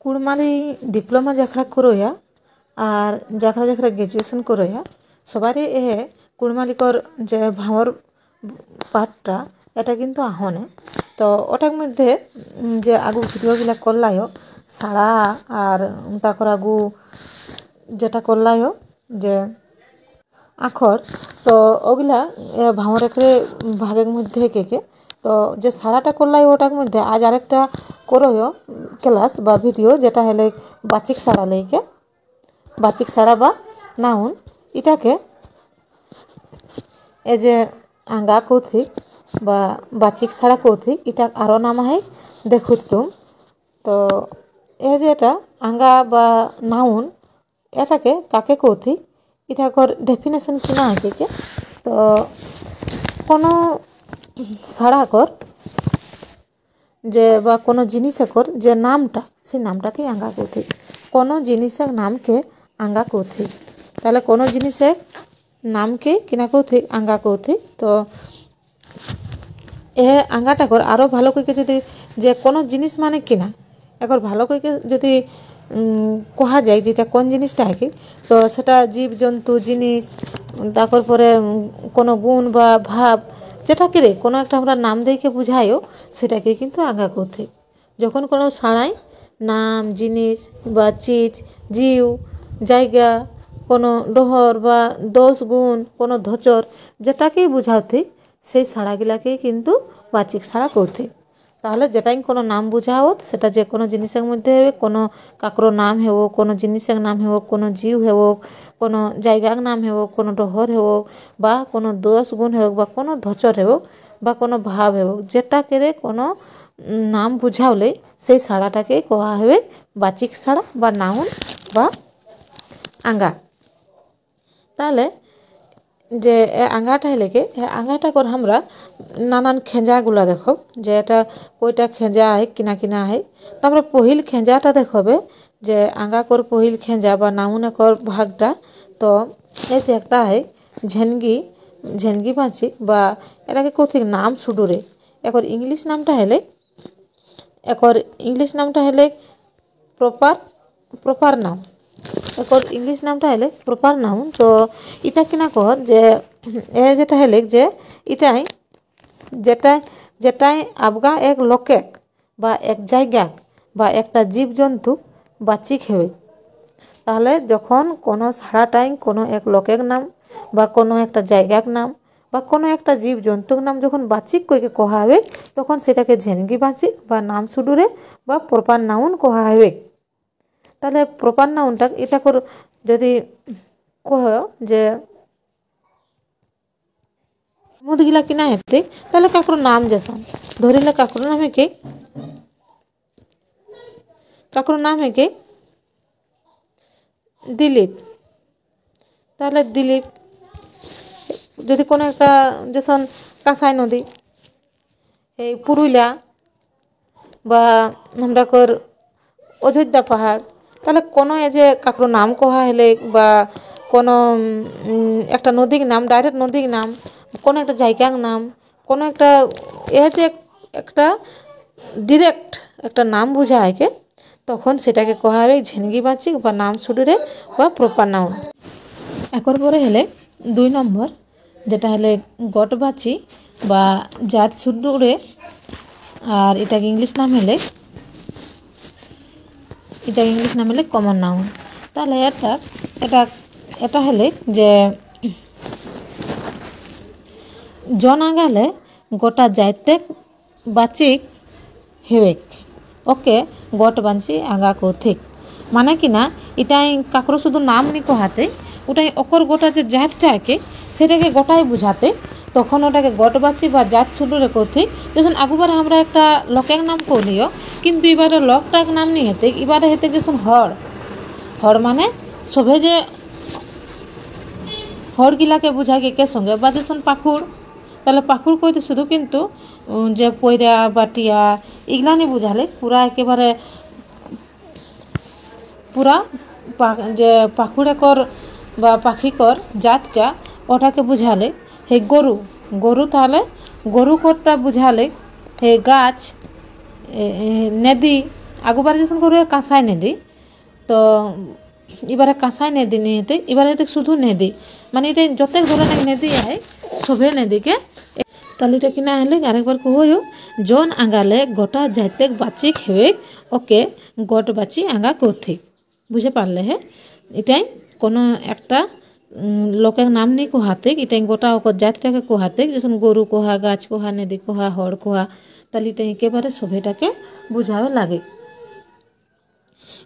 Kurmali diploma যারা করোয়া আর যারা যারা গ্রাজুয়েশন করোয়া সবারই এ কুড়মালিকর যে ভাঙর পাঠটা এটা কিন্তু আহনে তো ওটার মধ্যে যে আগু ভিডিওগুলা করলাইও সাড়া আর তারপর আগু যেটা করলাইও যে আখর তো ওগুলা ভাঙর একরে ভাগের মধ্যে কে তো যে সাড়াটা করলাই ওটার মধ্যে আজ আরেকটা করোয় ক্লাস বা ভিডিও যেটা হলে বাচিক সাড়া লেগে বাচিক সাড়া বা নাউন এটাকে এই যে আঙ্গা কৌথিক বা বাচিক সাড়া কৌথিক এটা আরও নাম হয় দেখুতুম তো এই যে এটা আঙ্গা বা নাউন এটাকে কাকে কৌথিক এটা কর ডেফিনেশন কিনা আঁকে তো কোনো সাড়া কর যে বা কোনো জিনিসের যে নামটা সেই নামটাকে আঙ্গা কৌথিক কোনো জিনিসের নামকে আঙ্গা কৌথিক তাহলে কোনো জিনিসের নামকে কিনা কৌথিক আঙ্গা কৌথিক তো এ আঙ্গাটা কর আরও ভালো করে যদি যে কোনো জিনিস মানে কিনা একবার ভালো করে যদি কোহা যায় যেটা কোন জিনিসটা আঁকে তো সেটা জীব জন্তু জিনিস তারপর পরে কোনো গুণ বা ভাব যেটাকে রে কোনো একটা আমরা নাম দেখে বুঝাইও সেটাকে কিন্তু আঙ্গা কৌথিক যখন কোনো সাড়াই নাম জিনিস বা চিজ জীব জায়গা কোনো ডহর বা দোষ গুণ কোনো ধচর যেটাকেই বুঝাওতে সেই সাড়াগুলাকেই কিন্তু বাচিক সাড়া কৌথিক তাহলে যেটাই কোনো নাম বুঝাও সেটা যে কোনো জিনিসের মধ্যে হবে কোনো কাকরো নাম হেব কোনো জিনিসের নাম হেব কোনো জীব হেব কোনো জায়গার নাম হেব কোনো ডহর হেব বা কোনো দোষ গুণ হোক বা কোনো ধচর হোক বা কোনো ভাব হোক যেটাকে কোনো নাম বুঝাওলে সেই সাড়াটাকে কোয়া হবে বাচিক সাড়া বা নাউন বা আঙ্গা তাহলে যে আঙ্গাটা হলে কি আঙ্গাটা কর আমরা নানান খেঁজাগুলা দেখো যে এটা কইটা খেঁজা আহে কিনা কিনা আহে তারপরে পহিল খেঁজাটা দেখবে যে আঙ্গা কর পহিল খেঁজা বা নাউনে কর ভাগটা তো এই যে একটা আহে ঝেনগি ঝেনগি বাঁচিক বা এটাকে কোথিক নাম সুডুরে একর ইংলিশ নামটা হলে প্রপার নাম একর ইংলিশ নামটা হলে প্রপার নাউন তো এটা কিনা কর যে এ যেটা হলে যে এটাই যেটাই আবগা এক লোকেক বা এক জায়গা বা একটা জীবজন্তু বাচিক হবে তাহলে যখন কোনো সারাটাই কোনো এক লোকের নাম বা কোনো একটা জায়গার নাম বা কোনো একটা জীবজন্তুর নাম যখন বাচিক কইকে কোহা হবে তখন সেটাকে ঝেনগি বাচিক বা নাম সুডুরে বা প্রপার নাউন কোহা হবে তাহলে প্রপার নাউনটা এটা কর যদি কহ যে মুদগিলা কিনা হেতে তাহলে কাকর নাম যেসন ধরিলে কাকর নাম হেকে দিলীপ তাহলে দিলীপ যদি কোনো একটা যেসন কাঁসাই নদী এই পুরুলিয়া বা আমরা কর অযোধ্যা পাহাড় তাহলে কোনো এই যে কাকর নাম কোহা হলে বা কোনো একটা নদীর নাম ডাইরেক্ট নদীর নাম কোনো একটা জায়গার নাম কোনো একটা এ যে একটা ডিরেক্ট একটা নাম বোঝা হয় তখন সেটাকে কোহা হবে ঝেনগি বাচিক বা নাম সুডুরে বা প্রপার নাউন একর পরে হলে 2 নম্বর যেটা হলে গটবাচি বা জাত সুডুরে আর এটাকে ইংলিশ নাম হলে কমন নাউন তাহলে এটা হলে যে জন আগালে গোটা যাইতে বাচিক হেবেক ওকে গট বাঞ্চি আগা কৌথিক মানে কিনা এটাই কাকরো শুধু নাম নি কোহাতে ওটাই অকর গোটা যে জাতটা আঁকে সেটাকে গোটাই বুঝাতে তখন ওটাকে গটবাচি বা জাত সুডুরে কৌথিক যখন আগুবার আমরা একটা লোকের নাম করিও কিন্তু এবারে লোকটার নাম নিয়ে হেতে এবারে হেতে যখন হড় মানে সবে যে হড়গিলাকে বুঝায় কে সঙ্গে বা যখন পাখুর তাহলে পাখুর কইতে শুধু কিন্তু যে পয়রা বাটিয়া এগুলানি বুঝালে পুরা একেবারে পুরা যে পাখুড়েকর বা পাখিকর জাতটা ওটাকে বুঝালে হে গরু তাহলে গরু কোটটা বুঝালে হে গাছ নদী আগুবার যখন করে কাঁসাই নেদি তো এবারে কাঁসাই নেদি নিয়েতে এবারে শুধু নেদি মানে এটা যতেক ধরনের নেদি আয় সবে নেদিকে তাহলে এটা কিনা হলে আরেকবার কহো জন আঙ্গালে গোটা যাইতে বাচি খেয়ে ওকে গট বাচি আঙ্গা করতে বুঝে পারলে হ্যাঁ এটাই কোনো একটা লোকের নাম নেই কোহাতে এটাই গোটা ওকে জাতিটাকে কোহাতে যেমন গরু কোহা গাছ কোহা নেদি কোহা হড় কোহা তাহলে এটা একেবারে সবেটাকে বুঝাবে লাগে।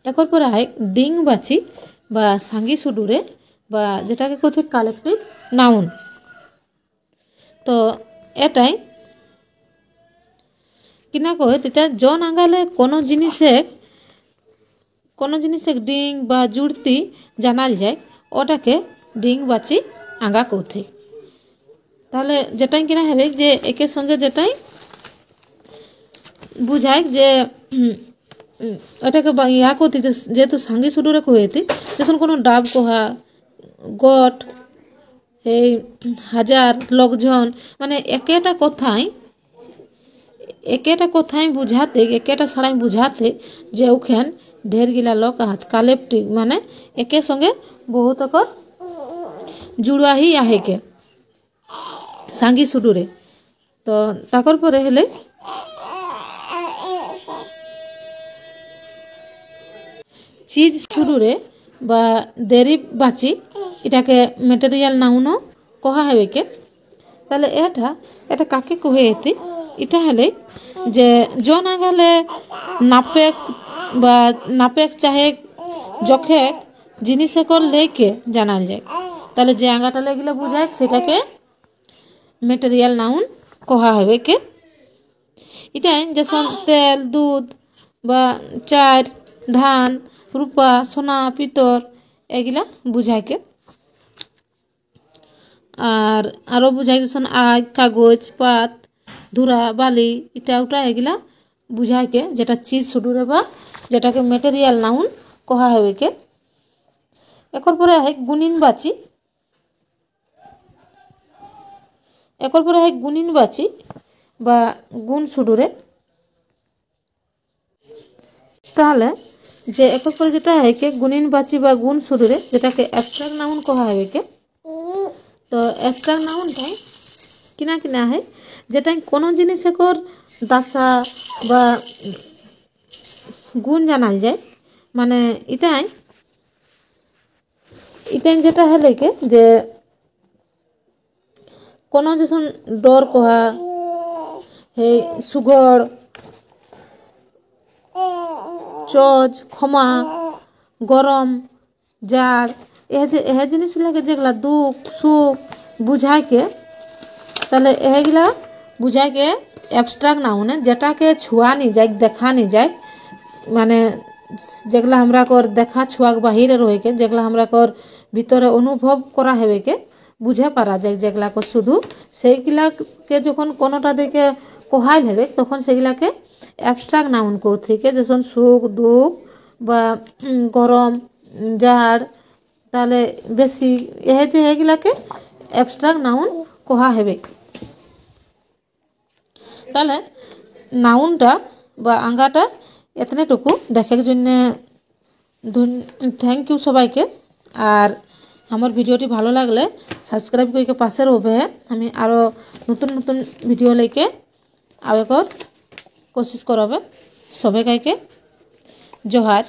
এরপর পরে আয় ডিং বাচি বা সাঙ্গি সুডুরে বা যেটাকে কোথে কালেকটিভ নাউন। তো এটাই কিনা কয় এটা জন আঙ্গালে কোনো জিনিসে ডিং বা জুড়তি জানাল যায় ওটাকে ডিং বাচি আঙ্গা কোথে তাহলে যেটাই কিনা হবে যে একের সঙ্গে যেটাই বুঝায় যে ওটাকে ইয়া করতে যেহেতু সাঙ্গি সুডুরে কহেতি যেমন কোনো ডাব কোহা গট এই হাজার লোকজন মানে একেটা কথাই বুঝাতে একেটা সাড়াই বুঝাতে যে ওখান ঢের গিলা লোক হাত কালেকটিভ মানে একে সঙ্গে বহুত জুড়াহি আহেকে সাঙ্গি সুডুরে। তো তাকর পরে হলে চিজ শুরুরে বা দেরি বাঁচি এটাকে মেটেরিয়াল নাউনও কহা হবে কে তাহলে এটা কাকে কহে এতে এটা হলে যে জন আগালে নাপেক চাহে যখে জিনিসে কর লেকে জানাল যায় তাহলে যে আঙ্গাটা লেগলে বুঝায় সেটাকে মেটেরিয়াল নাউন কহা হবে কে এটাই যেমন তেল দুধ বা চার ধান রূপা সোনা পিতর এগুলা বুঝাইকে আর আরও বুঝাই যেমন আগ কাগজ পাত ধুরা বালি এটা ওটা এগুলা বুঝাইকে যেটা চিজ শুডুরে বা যেটাকে মেটেরিয়াল নাউন কহা হবে কে। এরপর পরে হয় গুণিন বাচি বা গুণ শুডুরে তাহলে যে এরপর পরে যেটা হয় কে গুণিন বাচি বা গুণ শুডুরে যেটাকে অ্যাবস্ট্রাক্ট নাউন কহা হবে কে। তো অ্যাবস্ট্রাক্ট নাউনটাই কিনা হয় যেটাই কোনো জিনিস কর দাসা বা গুণ জানাল যায় মানে এটাই যেটা হলে কে যে কোনো যেমন ডর কোহা হে সুগড় চজ ক্ষমা গরম জাড় এ জিনিস লাগে যেগুলা দুঃখ সুখ বুঝাইকে তাহলে এগুলা বুঝাইকে অ্যাবস্ট্রাক্ট নাউনে যেটাকে ছুয়া নি যায় দেখা নি যায় মানে যেগুলা আমরা কর দেখা ছুয়াক বাহিরে রয়েকে যেগুলা আমরা কর ভিতরে অনুভব করা হবে কে বুঝে পারা যায় যেগুলা কর শুধু সেইগুলাকে যখন কোনোটা দিকে কোহাইল হবে তখন সেগুলাকে অ্যাবস্ট্রাক্ট নাউন কর থেকে যেমন সুখ দুঃখ বা গরম জাড় তাহলে বেশি এগুলাকে অ্যাবস্ট্রাক্ট নাউন কহা হবে। তাহলে নাউনটা বা আঙ্গাটা এতনেটুকু দেখার জন্য থ্যাংক ইউ সবাইকে। আর আমার ভিডিওটি ভালো লাগলে সাবস্ক্রাইব করে পাশে রবে আমি আরও নতুন ভিডিও লেকে আবেকর কোশিশ করবে সবাইকে জোহার।